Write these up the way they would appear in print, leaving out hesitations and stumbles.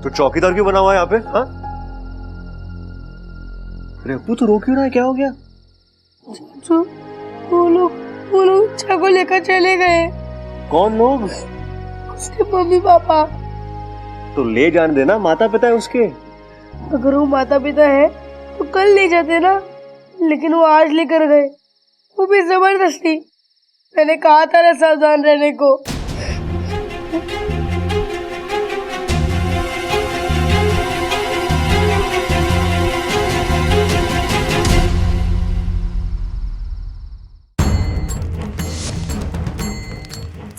तो चौकीदार क्यों बना हुआ है यहाँ पे? हाँ? अरे अप्पू तू रो क्यों रहा है? क्या हो गया? चाचू वो लोग इच्छा को लेकर चले गए। कौन लोग? उसके मम्मी पापा। तो ले जाने देना, माता पिता है उसके। अगर वो माता पिता है तो कल ले जाते ना, लेकिन वो आज लेकर गए, वो भी जबरदस्ती। मैंने कहा था ना सावधान रहने को।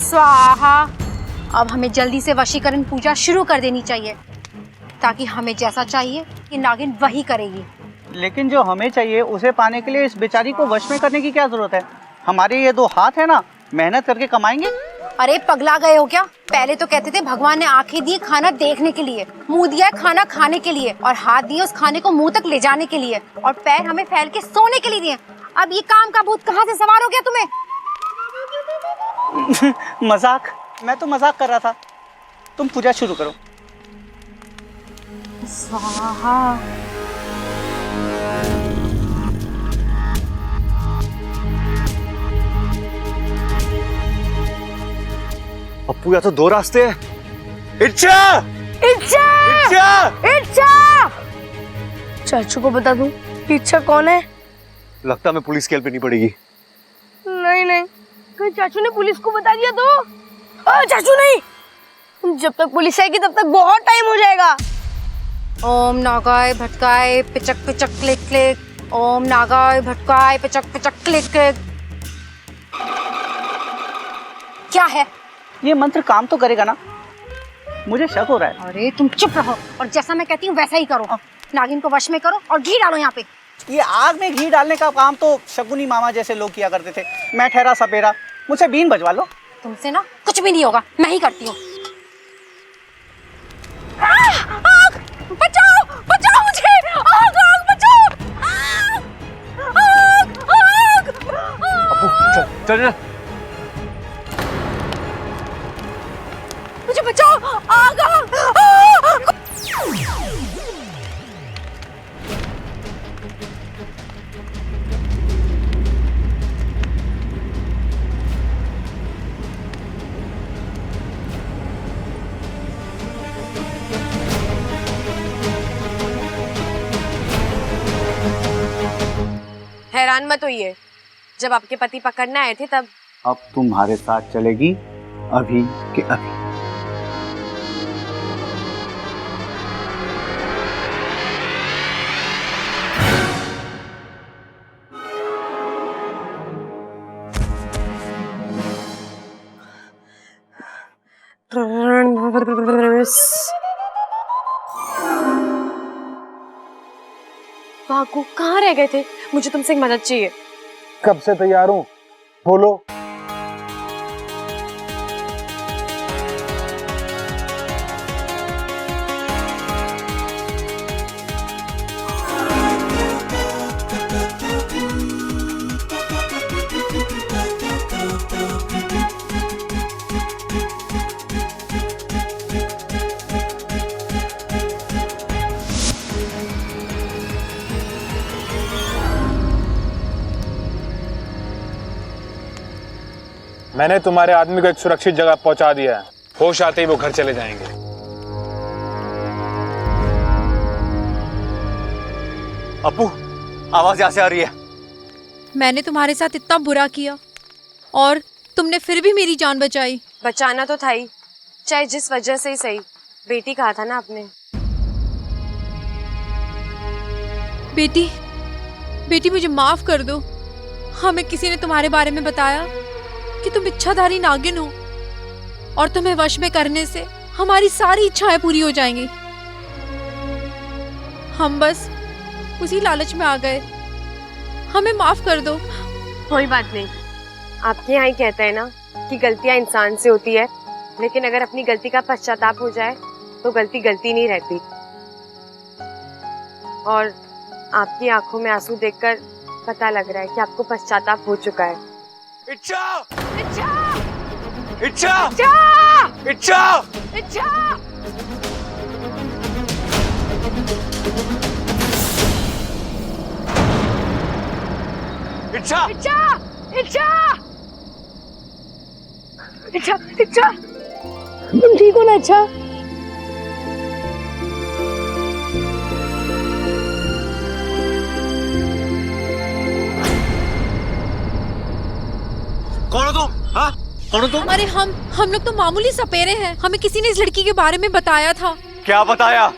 स्वाहा। अब हमें जल्दी से वशीकरण पूजा शुरू कर देनी चाहिए, ताकि हमें जैसा चाहिए ये नागिन वही करेगी। लेकिन जो हमें चाहिए उसे पाने के लिए इस बेचारी को वश में करने की क्या जरूरत है? हमारे ये 2 हाथ है ना, मेहनत करके कमाएंगे। अरे पगला गए हो क्या? पहले तो कहते थे भगवान ने आंखें दी खाना देखने के लिए, मुंह दिया खाना खाने के लिए, और हाथ दिए उस खाने को मुंह तक ले जाने के लिए, और पैर हमें फैल के सोने के लिए दिए। अब ये काम का भूत कहाँ से सवार हो गया तुम्हें? मजाक, मैं तो मजाक कर रहा था। तुम पूजा शुरू करो। स्वाहा। अप्पू या तो 2 रास्ते हैं। इच्छा इच्छा इच्छा इच्छा। चाचू को बता दूं इच्छा कौन है? लगता मैं पुलिस की हेल्प नहीं पड़ेगी। नहीं, कहीं चाचू ने पुलिस को बता दिया तो? चाचू नहीं, जब तक पुलिस आएगी तब तक बहुत टाइम हो जाएगा। ओम नागाय भटकाय पिचक पिचक क्लिक क्लिक। ओम नागाय भटकाय पिचक पिचक क्लिक क्लिक। क्या है? ये मंत्र काम तो करेगा ना? मुझे शक हो रहा है। अरे तुम चुप रहो और जैसा मैं कहती हूँ वैसा ही करो। नागिन को वश में करो और घी डालो यहाँ पे। ये आग में घी डालने का काम तो शकुनी मामा जैसे लोग किया करते थे। मैं ठहरा सपेरा, मुझसे बीन बजवा लो। तुमसे ना कुछ भी नहीं होगा, मैं ही करती हूँ। बचाओ बचाओ मुझे, आग आग बचाओ। आग आग। अप्पू चल चल। मुझे बचाओ, आग आग। हैरान मत होइए, जब आपके पति पकड़ने आए थे तब। अब तुम्हारे साथ चलेगी अभी के अभी। भागो, कहाँ रह गए थे? मुझे तुमसे एक मदद चाहिए। कब से तैयार हूँ, बोलो। मैंने तुम्हारे आदमी को एक सुरक्षित जगह पहुंचा दिया है। होश आते ही वो घर चले जाएंगे। अप्पू आवाज यहाँ से आ रही है। मैंने तुम्हारे साथ इतना बुरा किया और तुमने फिर भी मेरी जान बचाई। बचाना तो था ही, चाहे जिस वजह से ही सही। बेटी कहा था ना आपने। बेटी, बेटी मुझे माफ कर दो। हमें किसी ने तुम्हारे बारे में बताया कि तुम इच्छाधारी नागिन हो और तुम्हें वश में करने से हमारी सारी इच्छाएं पूरी हो जाएंगी। हम बस उसी लालच में आ गए, हमें माफ कर दो। कोई बात नहीं, आपके यहाँ ही कहते हैं ना कि गलतियाँ इंसान से होती है, लेकिन अगर अपनी गलती का पश्चाताप हो जाए तो गलती गलती नहीं रहती। और आपकी आंखों में आंसू देखकर पता लग रहा है कि आपको पश्चाताप हो चुका है। इच्छा इच्छा इच्छा इच्छा इच्छा इच्छा। इच्छा इच्छा इच्छा इच्छा इच्छा तुम ठीक हो ना? इच्छा कौन हो तुम? हाँ, कौन हो तुम? अरे हम लोग तो मामूली सपेरे हैं। हमें किसी ने इस लड़की के बारे में बताया था। क्या बताया?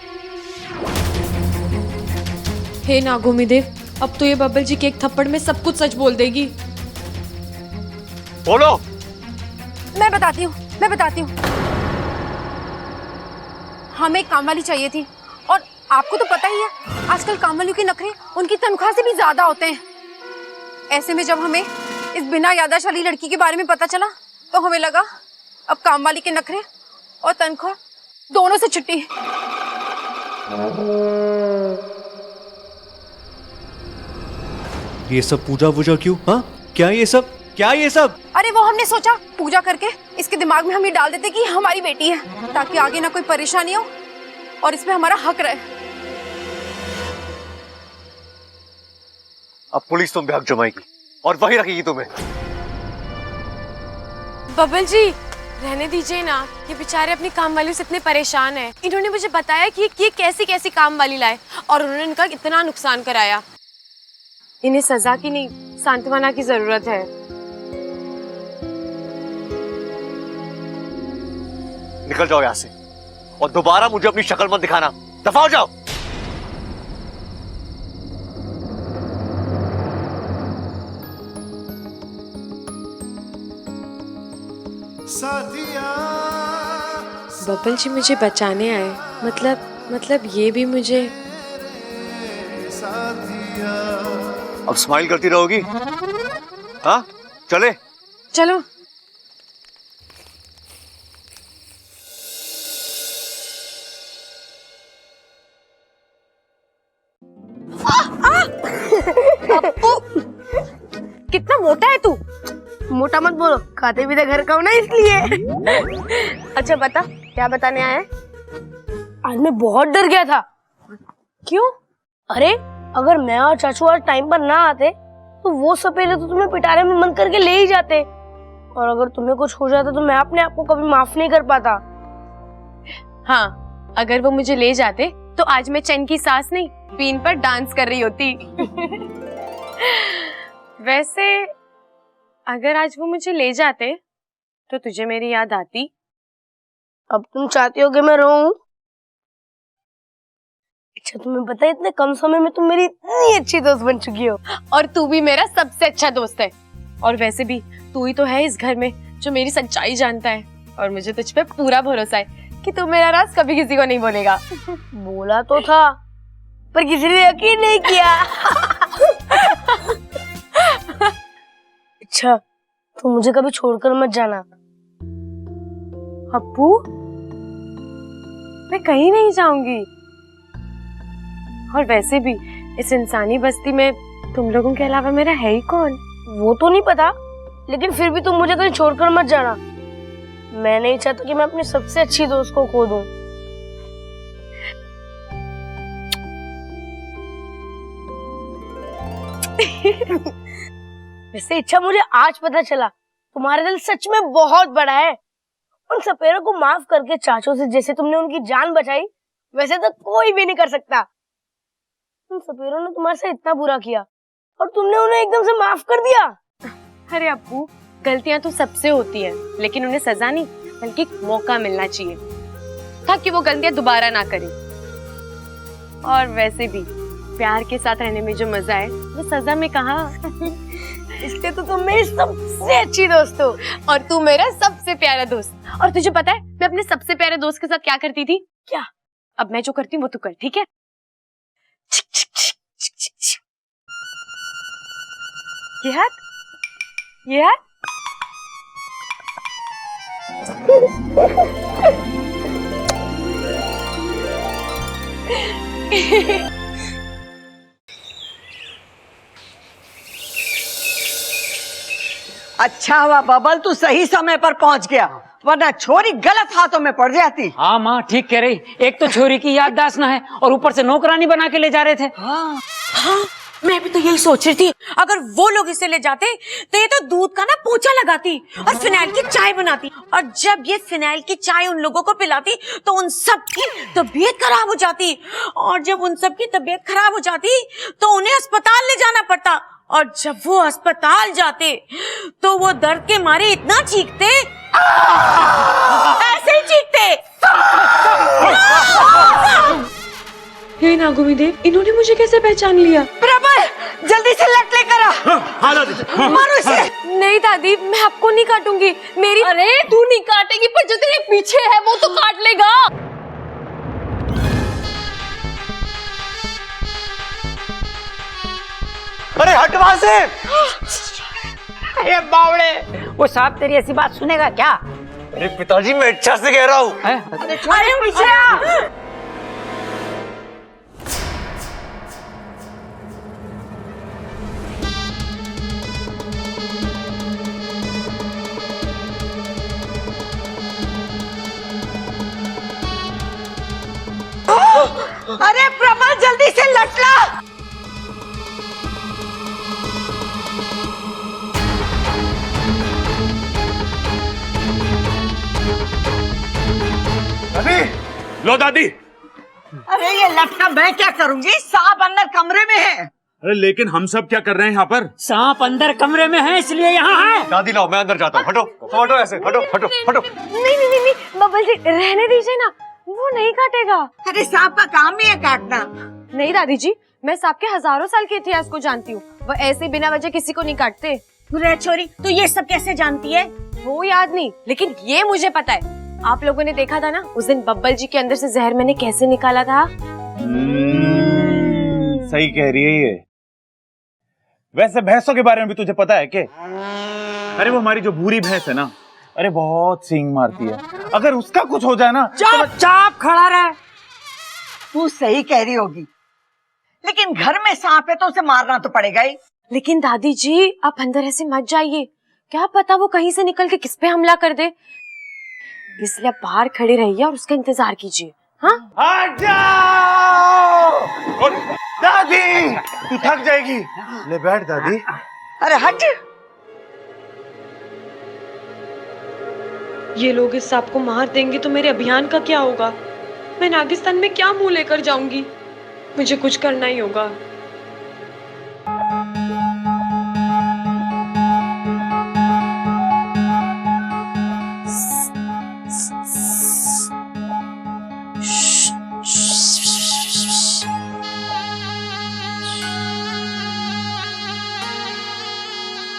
हे नागोमी देव, अब तो ये बब्बल जी के एक थप्पड़ में सब कुछ सच बोल देगी। बोलो। मैं बताती हूँ। हमें एक काम वाली चाहिए थी, और आपको तो पता ही है आजकल काम वालों के नखरे उनकी तनख्वाह से भी ज्यादा होते हैं। ऐसे में जब हमें इस बिना याददाश्त वाली लड़की के बारे में पता चला तो हमें लगा अब काम वाली के नखरे और तनख्वाह दोनों से छुट्टी। ये सब पूजा वूजा क्यों? हाँ, क्या ये सब? अरे वो हमने सोचा पूजा करके इसके दिमाग में हम ये डाल देते कि हमारी बेटी है, ताकि आगे ना कोई परेशानी हो और इसमें हमारा हक रहे। अब पुलिस तुम पे हक जमाएगी और वही रखेगी तुम्हें। बबल जी रहने दीजिए ना, ये बेचारे अपनी काम वाली से इतने परेशान हैं। इन्होंने मुझे बताया कि ये कैसी कैसी काम वाली लाए और उन्होंने इनका इतना नुकसान कराया। इन्हें सजा की नहीं, सांत्वना की जरूरत है। निकल जाओ यहाँ से और दोबारा मुझे अपनी शक्ल मत दिखाना। दफा हो जाओ। बबल जी मुझे बचाने आए, मतलब ये भी मुझे। अब स्माइल करती रहोगी? हाँ, चले। चलो। कितना मोटा है तू? मोटा मत बोलो, खाते भी तो घर का हो ना, इसलिए। अच्छा बता, क्या बताने आया है? आज मैं बहुत डर गया था। क्यों? अरे अगर मैं और चाचू आज टाइम पर ना आते तो वो सपेरे तो तुम्हें पिटारे में बंद करके ले ही जाते, और अगर तुम्हें कुछ हो जाता तो मैं अपने आप को कभी माफ नहीं कर पाता। हाँ, अगर वो मुझे ले जाते तो आज मैं चैन की सांस नहीं, बीन पर डांस कर रही होती। वैसे अगर आज वो मुझे ले जाते तो तुझे मेरी याद आती? अब तुम चाहती हो कि मैं रोऊं? अच्छा, तुम्हें पता है इतने कम समय में तुम मेरी इतनी अच्छी दोस्त बन चुकी हो। और तू भी मेरा सबसे अच्छा दोस्त है। और वैसे भी तू ही तो है इस घर में जो मेरी सच्चाई जानता है, और मुझे तुझ पे पूरा भरोसा है कि तू मेरा राज कभी किसी को नहीं बोलेगा। बोला तो था, पर किसी ने यकीन नहीं किया। अच्छा, तो मुझे कभी छोड़कर मत जाना। अप्पू, मैं कहीं नहीं जाऊंगी। और वैसे भी इस इंसानी बस्ती में तुम लोगों के अलावा मेरा है ही कौन? वो तो नहीं पता, लेकिन फिर भी तुम मुझे कहीं छोड़कर मत जाना। मैं नहीं चाहता कि मैं अपनी सबसे अच्छी दोस्त को खो दूं। वैसे इच्छा, मुझे आज पता चला तुम्हारा दिल सच में बहुत बड़ा है। उन सपेरों को माफ करके चाचों से जैसे तुमने उनकी जान बचाई, वैसे तो कोई भी नहीं कर सकता। उन सपेरों ने तुम्हारे साथ इतना बुरा किया और तुमने उन्हें एकदम से माफ कर दिया। अरे अप्पू, गलतियां तो सबसे होती है, लेकिन उन्हें सजा नहीं बल्कि एक मौका मिलना चाहिए ताकि वो गलतियां दोबारा ना करें। और वैसे भी प्यार के साथ रहने में जो मजा है वो सजा में कहाँ। इसलिए तो तुम मेरी सबसे अच्छी दोस्त हो। और तू मेरा सबसे प्यारा दोस्त। और तुझे पता है मैं अपने सबसे प्यारे दोस्त के साथ क्या करती थी? क्या? अब मैं जो करती हूँ वो तू कर, ठीक है? ये हाथ, ये हाथ। अच्छा हुआ बबल तू सही समय पर पहुंच गया, वरना छोरी गलत हाथों में पड़ जाती। हाँ माँ ठीक कह रही, एक तो छोरी की याददाश्त ना है और ऊपर से नौकरानी बना के ले जा रहे थे। हाँ, मैं भी तो यही सोच रही थी, अगर वो लोग इसे ले जाते तो ये तो दूध का ना पोछा लगाती और फिनाइल की चाय बनाती, और जब ये फिनाइल की चाय उन लोगों को पिलाती तो उन सब की तबीयत खराब हो जाती, और जब उन सब की तबीयत खराब हो जाती तो उन्हें अस्पताल ले जाना पड़ता, और जब वो अस्पताल जाते तो वो दर्द के मारे इतना चीखते, ऐसे ही चीखते। हे नागुमी देव, इन्होंने मुझे कैसे पहचान लिया? प्रबल जल्दी से लट लेकर आ। मारो इसे। नहीं दादी, मैं आपको नहीं काटूंगी, मेरी। अरे तू नहीं काटेगी, पर जो तेरे पीछे है वो तो काट लेगा। अरे हट वहां से। अरे बावड़े, वो सांप तेरी ऐसी बात सुनेगा क्या? अरे पिताजी मैं इच्छा से कह रहा हूँ। अरे पीछे आ। अरे प्रबल जल्दी से लट ला। लो दादी। अरे ये लटका मैं क्या करूंगी, सांप अंदर कमरे में है। अरे लेकिन हम सब क्या कर रहे हैं यहाँ पर? सांप अंदर कमरे में है इसलिए यहाँ है। दादी लाओ, मैं अंदर जाता हूँ। हटो हटो, ऐसे हटो हटो हटो। नहीं नहीं नहीं, बबल जी रहने दीजिए ना, वो नहीं काटेगा। अरे सांप का काम ही है काटना। नहीं दादी जी, मैं सांप के हजारों साल के इतिहास को जानती हूँ, वो ऐसे बिना वजह किसी को नहीं काटते। छोरी तू ये सब कैसे जानती है? वो याद नहीं, लेकिन ये मुझे पता है। आप लोगों ने देखा था ना उस दिन बब्बल जी के अंदर से जहर मैंने कैसे निकाला था। सही कह रही है ये। वैसे भैंसों के बारे में भी तुझे पता है क्या? अरे वो हमारी जो भूरी भैंस है ना, अरे बहुत सींग मारती है, अगर उसका कुछ हो जाए ना। चाप खड़ा रहे। तू सही कह रही होगी, लेकिन घर में सांप है तो उसे मारना तो पड़ेगा ही। लेकिन दादी जी आप अंदर ऐसे मत जाइए, क्या पता वो कहीं से निकल के किस पे हमला कर दे, इसलिए आप बाहर खड़े रहिए और उसका इंतजार कीजिए। हाँ हट जाओ दादी, तू थक जाएगी। ले बैठ दादी। अरे हट। ये लोग इस सांप को मार देंगे तो मेरे अभियान का क्या होगा? मैं नागिस्तान में क्या मुंह लेकर जाऊंगी? मुझे कुछ करना ही होगा।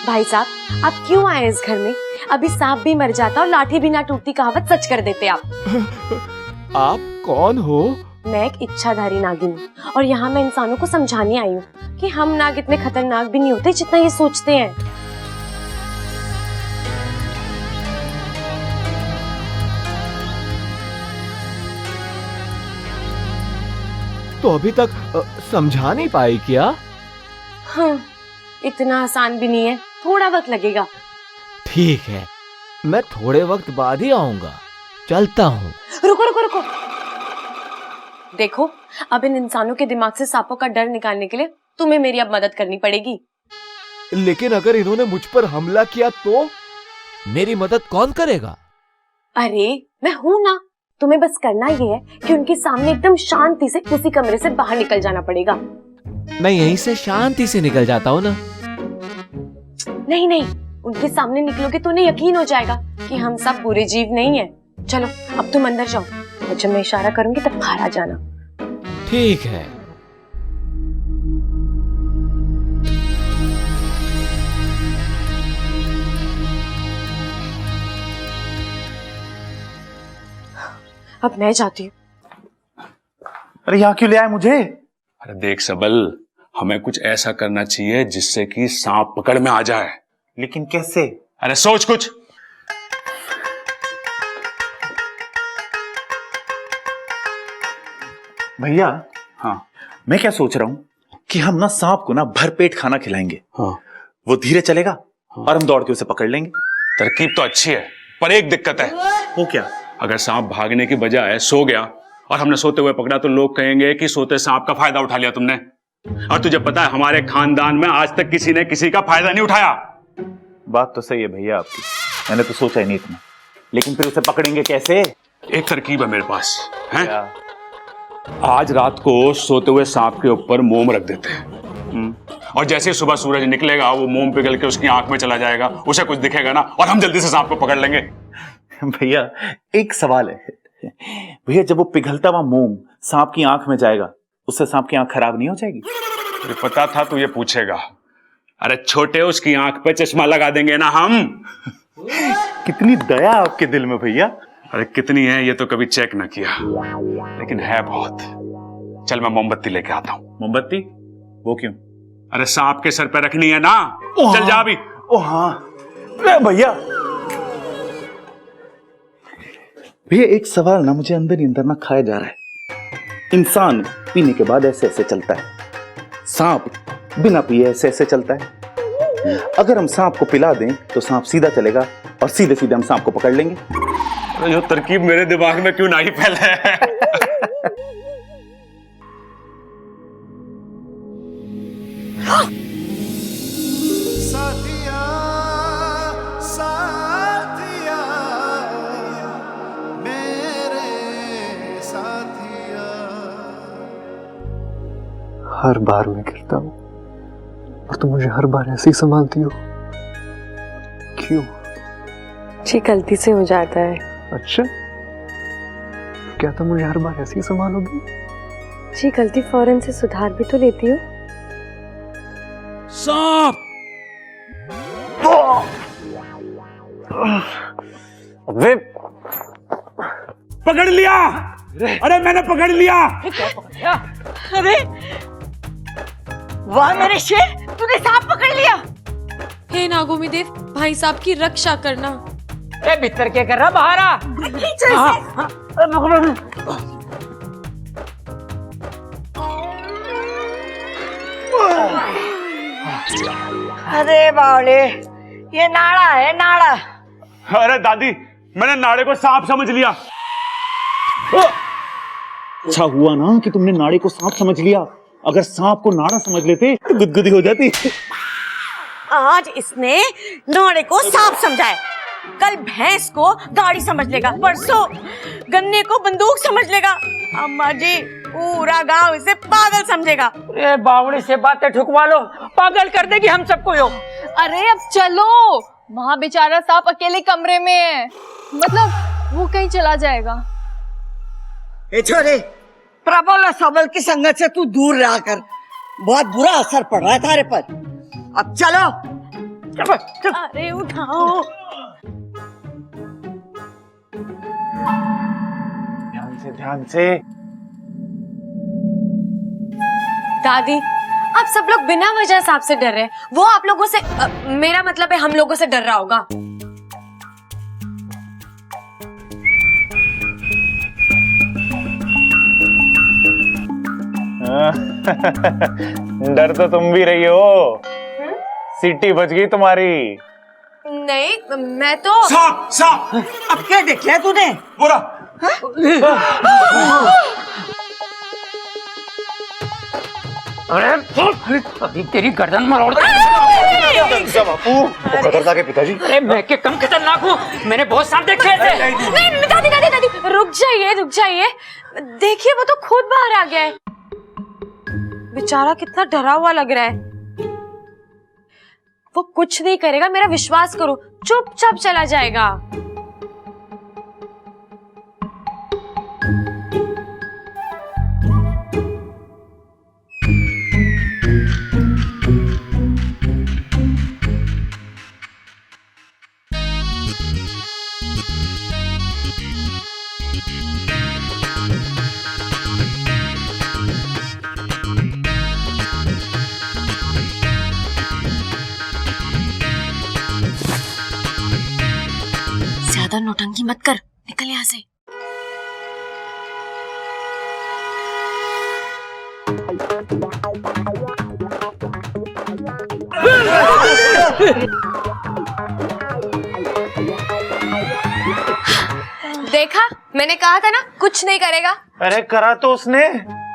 भाई साहब आप क्यों आए इस घर में? अभी सांप भी मर जाता और लाठी भी ना टूटती कहावत सच कर देते आप। आप कौन हो? मैं एक इच्छाधारी नागिन हूँ और यहाँ मैं इंसानों को समझाने आई हूँ कि हम नाग इतने खतरनाक भी नहीं होते जितना ये सोचते हैं। तो अभी तक समझा नहीं पाई क्या? हाँ, इतना आसान भी नहीं है, थोड़ा वक्त लगेगा। ठीक है, मैं थोड़े वक्त बाद ही आऊंगा। चलता हूँ। रुको रुको रुको, देखो अब इन इंसानों के दिमाग से सांपों का डर निकालने के लिए तुम्हें मेरी अब मदद करनी पड़ेगी। लेकिन अगर इन्होंने मुझ पर हमला किया तो मेरी मदद कौन करेगा? अरे मैं हूँ ना, तुम्हें बस करना ये है कि उनके सामने एकदम शांति से उसी कमरे से बाहर निकल जाना पड़ेगा। मैं यहीं से शांति से निकल जाता हूँ ना। नहीं नहीं, उनके सामने निकलोगे तो उन्हें यकीन हो जाएगा कि हम सब बुरे जीव नहीं है। चलो अब तुम अंदर जाओ और जब मैं इशारा करूंगी तब बाहर आ जाना। ठीक है। अब मैं जाती हूँ। अरे यहाँ क्यों ले आए मुझे? अरे देख सबल, हमें कुछ ऐसा करना चाहिए जिससे कि सांप पकड़ में आ जाए। लेकिन कैसे? अरे सोच कुछ। भैया, हाँ मैं क्या सोच रहा हूँ कि हम ना सांप को ना भरपेट खाना खिलाएंगे। हाँ वो धीरे चलेगा और हम दौड़ के उसे पकड़ लेंगे। तरकीब तो अच्छी है, पर एक दिक्कत है। वो क्या? अगर सांप भागने की बजाय सो गया और हमने सोते हुए पकड़ा तो लोग कहेंगे कि सोते सांप का फायदा उठा लिया तुमने। और तुझे पता है हमारे खानदान में आज तक किसी ने किसी का फायदा नहीं उठाया। बात तो सही है भैया आपकी, मैंने तो सोचा ही नहीं इतना। लेकिन फिर उसे पकड़ेंगे कैसे? एक तरकीब है मेरे पास है? आज रात को सोते हुए सांप के ऊपर मोम रख देते हैं, और जैसे ही सुबह सूरज निकलेगा वो मोम पिघल के उसकी आंख में चला जाएगा, उसे कुछ दिखेगा ना, और हम जल्दी से सांप को पकड़ लेंगे। भैया एक सवाल है भैया, जब वो पिघलता हुआ मोम सांप की आंख में जाएगा, उससे सांप की आंख खराब नहीं हो जाएगी? मुझे पता था तू ये पूछेगा। अरे छोटे, उसकी आंख पे चश्मा लगा देंगे ना हम। कितनी दया आपके दिल में भैया। अरे कितनी है ये तो कभी चेक ना किया, लेकिन है बहुत। चल मैं मोमबत्ती लेके आता हूं। मोमबत्ती? वो क्यों? अरे सांप के सर पे रखनी है ना। चल जा अभी। ओ हाँ भैया। भैया एक सवाल ना मुझे अंदर ही अंदर ना खाया जा रहा है। इंसान पीने के बाद ऐसे ऐसे चलता है, सांप बिना पिए ऐसे ऐसे चलता है। अगर हम सांप को पिला दें तो सांप सीधा चलेगा और सीधे सीधे हम सांप को पकड़ लेंगे। जो तरकीब मेरे दिमाग में क्यों नहीं फैले। हर बार मैं गिरता हूँ और तुम मुझे हर बार ऐसे ही संभालती हो, क्यों? जी गलती से हो जाता है। अच्छा, क्या तुम मुझे हर बार ऐसे ही संभालोगी? जी गलती फौरन से सुधार भी तो लेती हो। सांप! अबे पकड़ लिया! अरे मैंने पकड़ लिया! अरे वाह मेरे शेर, तूने सांप पकड़ लिया। हे नागोमी देव, भाई साहब की रक्षा करना। ए भीतर क्या कर रहा बाहर आ। अरे बावले, ये नाड़ा है नाड़ा। अरे दादी, मैंने नाड़े को सांप समझ लिया। अच्छा हुआ ना कि तुमने नाड़े को सांप समझ लिया, अगर सांप को नाड़ा समझ लेते तो गुदगुदी हो जाती। आज इसने नाड़े को सांप समझा है, कल भैंस को गाड़ी समझ लेगा, परसों गन्ने को बंदूक समझ लेगा, अम्मा जी पूरा गांव इसे पागल समझेगा। ए बावड़ी से बातें ठुकवा लो, पागल कर देगी हम सबको यो। अरे अब चलो, वहाँ बेचारा सांप अकेले कमरे में है, मतलब वो कहीं चला जाएगा। ए छोरे, प्रबल और सबल की संगत से तू दूर रहा कर, बहुत बुरा असर पड़ रहा है तारे पर। अब चलो, चलो। अरे उठाओ। ध्यान से। दादी, आप सब लोग बिना वजह सांप से डर रहे हैं, वो आप लोगों से मेरा मतलब है हम लोगों से डर रहा होगा। डर तो तुम भी रही हो, सीटी बज गई तुम्हारी। नहीं, मैं तो सांप सांप! अब क्या देख लिया तूने? बोला अरे अभी तेरी गर्दन मरोड़ बापू, खतरनाक है पिताजी। अरे मैं के कम खतरनाक हूँ, मैंने बहुत सांप देखे थे। नहीं, दादी दादी दादी रुक जाइए, देखिए वो तो खुद बाहर आ गया है। बेचारा कितना डरा हुआ लग रहा है। वो कुछ नहीं करेगा, मेरा विश्वास करो, चुपचाप चला जाएगा। ज्यादा नौटंकी मत कर, निकल यहाँ से। देखा, मैंने कहा था ना कुछ नहीं करेगा। अरे करा तो उसने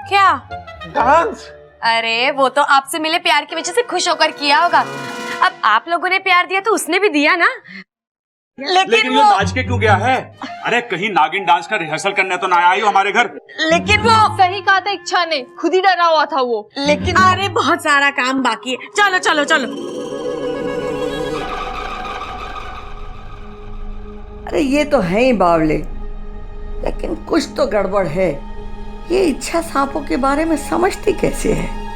क्या? डांस। अरे वो तो आपसे मिले प्यार की वजह से खुश होकर किया होगा। अब आप लोगों ने प्यार दिया तो उसने भी दिया ना। लेकिन वो नाच के क्यों गया है? अरे कहीं नागिन डांस का रिहर्सल करने तो ना आई हो हमारे घर। लेकिन वो सही कहा था इच्छा ने, खुद ही डरा हुआ था वो। लेकिन अरे बहुत सारा काम बाकी है। चलो चलो चलो। अरे ये तो है ही बावले, लेकिन कुछ तो गड़बड़ है। ये इच्छा सांपों के बारे में समझती कैसे है?